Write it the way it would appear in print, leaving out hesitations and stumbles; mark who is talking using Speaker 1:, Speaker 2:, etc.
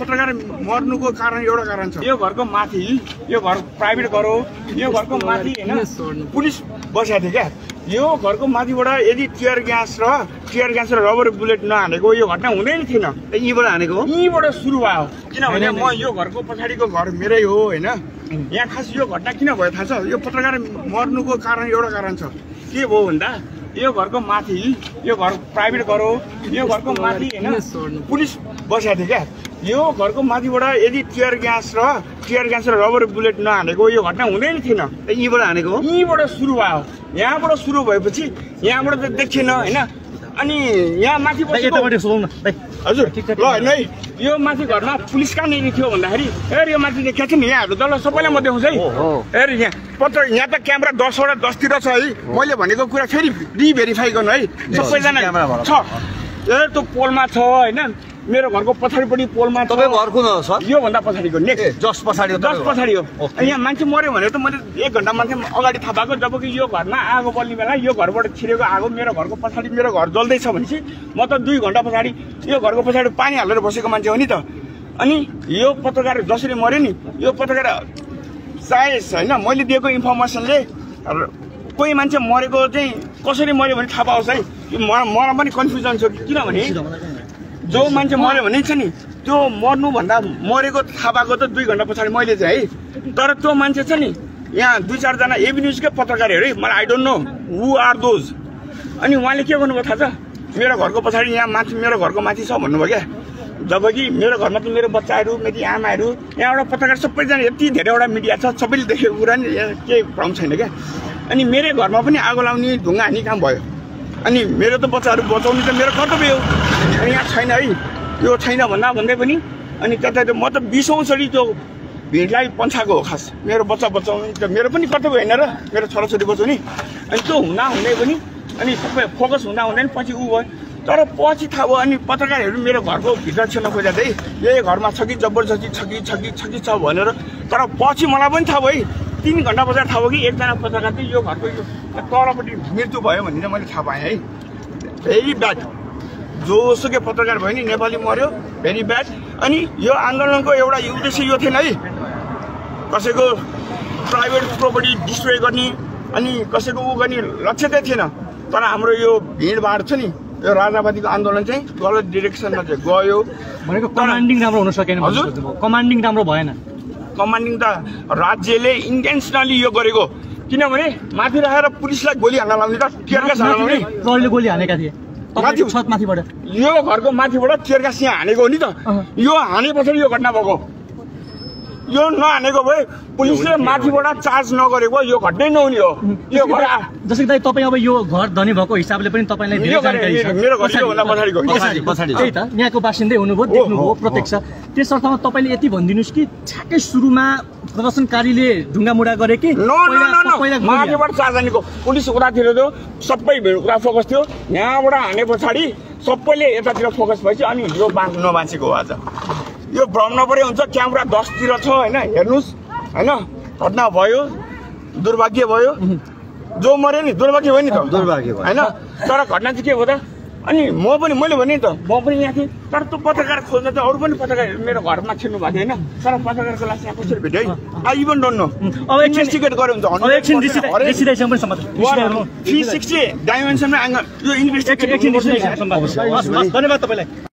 Speaker 1: पत्रकार मर्नुको कारण एउटा कारण छ। यो घरको माथि, यो घर प्राइभेट घर हो, यो घरको माथि हैन पुलिस बसेको थियो क्या। यो घरको माथिबाट यदि टियर ग्यास र रबर बुलेट नहानेको यो घटना हुँदै नै थिएन।
Speaker 2: यहीँबाट हानेको हो?
Speaker 1: यहीँबाट सुरु भयो। किनभने म यो घरको पछाडिको घर मेरै हो हैन। यहाँ खास यो घटना किन भयो थाहा छ? यो पत्रकार मर्नुको कारण एउटा कारण छ। के भयो भन्दा यो घरको माथि, यो घर प्राइभेट घर हो, यो घरको माथि हैन पुलिस बसेको थियो क्या। यो घरको माथिबाट यदि टियर ग्यास र रबर बुलेट नहानेको यो घटना हुँदै नै थिएन।
Speaker 2: यहीँबाट हानेको हो?
Speaker 1: यहीँबाट सुरु भयो। यहाँबाट सुरु भएपछि यहाँबाट त देखिएन हैन। अनि यहाँ माथि हजुर ल हैन है, यो माथि घरमा पुलिस कहाँनिर थियो भन्दाखेरि यो माथि देखिएको छ नि, यहाँहरू ल सबैलाई म देखाउँछु है। हेर यहाँ यहाँ त क्यामेरा 10वटा 10तिर छ है। मैले भनेको कुरा फेरि रिभेरिफाई गर्नु है। सबैजना छ। त्यो पोलमा छ हैन, मेरो घरको पछाडिपट्टि पोलमा।
Speaker 2: तपाईँको घर कुन हो सर?
Speaker 1: यो भन्दा पछाडिको नेक्स्ट
Speaker 2: जस्ट पछाडि
Speaker 1: हो। यहाँ मान्छे मर्यो भने त मैले 1 घण्टा मान्छे अगाडि थाहा पाएको। जबकि यो घरमा आगो बल्ने बेला यो घरबाट छिरेको आगो मेरो घरको पछाडि मेरो घर जल्दैछ भनेपछि म त 2 घण्टा पछाडि यो घरको पछाडि पानी हालेर बसेको मान्छे हो नि त। अनि यो पत्रकार जसरी मर्यो नि, यो पत्रकार सायद हैन मैले दिएको इन्फर्मेसनले कोही मान्छे मरेको चाहिँ कसरी मर्यो भने थाहा पाओस् है। मलाई पनि कन्फ्युजन छ। किनभने जो मान्छे मर्यो भने छ नि, त्यो मर्नुभन्दा मरेको थाहा पाएको त 2 घण्टा पछाडि मैले चाहिँ है। तर त्यो मान्छे छ नि, यहाँ 2-4 जना एबी न्युजकै पत्रकारहरू है, मलाई I don't know who are those. अनि उहाँले के गर्नुभयो थाहा छ? मेरो घरको पछाडि यहाँ माथि मेरो घरको माथि छ भन्नुभयो क्या। जबकि मेरो घरमा त मेरो बच्चाहरू, मेरी आमाहरू, यहाँबाट पत्रकार सबैजना यति धेरैवटा मिडिया छ, सबैले देखेको कुरा नि केही भ्रम छैन क्या। अनि मेरो घरमा पनि आगो लाउने ढुङ्गा हानी काम भयो। अनि मेरो त बच्चाहरू बचाउने त मेरो कर्तव्य हो। अनि यहाँ छैन है, यो छैन भन्दै पनि अनि त्यता म त 20औं चोटि त्यो भिडलाई पन्छाएको हो। खास मेरो बच्चा बचाउने त मेरो पनि कर्तव्य होइन र, मेरो छोराछोरी बचाउने। अनि त्यो हुँदै पनि अनि सबै फोकस हुँदा नि पछि ऊ भयो। तर पछि थाहा भयो अनि पत्रकारहरू मेरो घरको भित्र छिर्न खोजेको थिए, यही घरमा छ कि जबरजस्ती छ भनेर। तर पछि मलाई पनि थाहा भयो, 3 घण्टा पछाडि थाहा भयो कि एकजना पत्रकार चाहिँ यो घरको यो तलपट्टि मृत्यु भयो भन्ने चाहिँ मैले थाहा पाएँ है। Very bad. जोसुकै पत्रकार भयो नि नेपाली मर्यो, भेरी ब्याड। अनि यो आन्दोलनको एउटा उद्देश्य यो थिएन है, कसैको प्राइभेट प्रोपर्टी डिस्ट्रोय गर्ने अनि कसैको ऊ गर्ने लक्ष्य चाहिँ थिएन। तर हाम्रो यो भिडभाड छ नि, यो राजावादीको आन्दोलन चाहिँ गलत डिरेक्सनमा चाहिँ गयो
Speaker 3: भनेको। कमान्डिङ राम्रो हुन सकेन। हजुर कमान्डिङ राम्रो भएन।
Speaker 1: कमान्डिङ त राज्यले इन्टेन्सनली यो गरेको। किनभने माथि राखेर पुलिसलाई गोली हान्न लाउने त टियर ग्यास हान्न लाउने।
Speaker 3: प्रहरीले गोली हानेका थिए माथिबाट।
Speaker 1: यो घरको माथिबाट टियर ग्यास यहाँ हानेको हो नि त। यो हाने पछाडि यो घटना भएको। यो नहानेको भए पुलिसले माथिबाट चार्ज नगरेको यो घटनै नहुने हो। यो घर
Speaker 3: जसै कि तपाईँ अब यो घर धनी भएको हिसाबले पनि तपाईँलाई धेरै जानकारी छ।
Speaker 1: मेरो घर योभन्दा पछाडिको
Speaker 3: त्यही त यहाँको बासिन्दै हुनुभयो, देख्नुभयो प्रत्यक्ष। त्यस अर्थमा तपाईँले यति भनिदिनुहोस् कि छ्याक्कै सुरुमा प्रदर्शनकारीले ढुङ्गामुढा गरे कि
Speaker 1: माथिबाट चार्ज हानेको। पुलिस उतातिर थियो, सबै उता फोकस थियो। यहाँबाट हाने पछाडि सबैले यतातिर फोकस भएपछि अनि यो नबाँचेको हो। आज यो भ्रम नपरे हुन्छ। क्यामेरा 10तिर छ हैन, हेर्नुस् हैन। घटना भयो, दुर्भाग्य भयो। जो मर्यो नि दुर्भाग्य भयो नि त,
Speaker 2: दुर्भाग्य भयो
Speaker 1: हैन। तर घटना चाहिँ के हो त? अनि मैले भने त म पनि यहाँ थिएँ। तर त्यो पत्रकार खोज्दा त अरू पनि पत्रकारहरू मेरो घरमा छिर्नु भएको थियो हैन। तर पत्रकारको लास यहाँ कसरी भेट्यो है, आई इभन डोन्ट नो।
Speaker 3: अब
Speaker 1: इन्भेस्टिगेट गरे हुन्छ। 360 डाइमेन्सनमा एंगल यो इन्भेस्टिगेट
Speaker 3: धन्यवाद तपाईलाई।